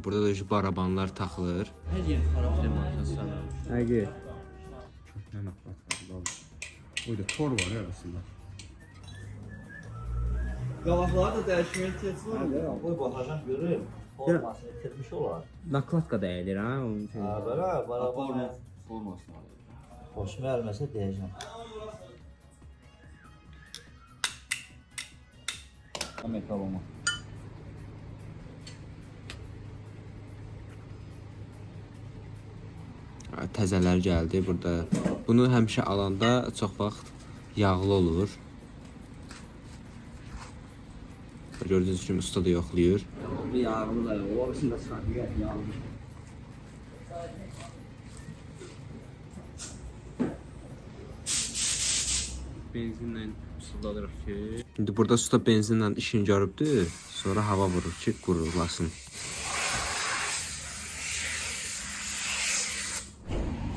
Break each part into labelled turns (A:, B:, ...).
A: Burada da şu barabanlar taxılır.
B: Hər yer xarakter markası sanırım.
A: Həqiqi.
C: Köhnə naklat var. Burada tor var ya arasında.
D: Qalaqları da dəyişməyə ehtiyac var ya.
B: Qoy baxacam görüm. Formasını itirmiş olar.
A: Nakladka dəyilir ha onun üçün.
B: Ha, belə barabar
D: Formasını alır.
B: xoşuma gəlməsə deyəcəm.
D: Metal olma.
A: Təzələr gəldi burada. Bunu həmişə alanda çox vaxt yağlı olur. Gördüyünüz kimi usta da yoxlayır.
D: Bir yağını da yok. O arasında çıkartıyor. Yağını.
A: Benzinlə ısıldırıq ki. İndi burada usta benzinlə işini görübdür. Sonra hava vurur ki, qurulasın.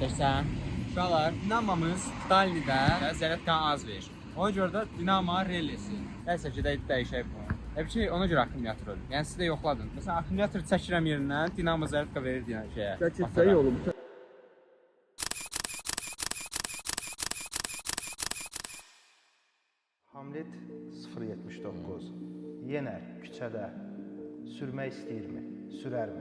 E: Görsən, uşaqlar, dinamamız Dallidə zərət qan az verir. Ona görə də dinama relisi. Nəysə ki, dəyişək bunu. Həbki ona görə akkumulyator ölür. Yəni siz də yoxladın. Məsələn, akkumulyator çəkirəm yerindən, dinamo zərət qan verir şeyə.
D: Çəkilsə yolu.
F: Hamlet 079. Yenər küçədə sürmək istəyirmi? Sürərmi?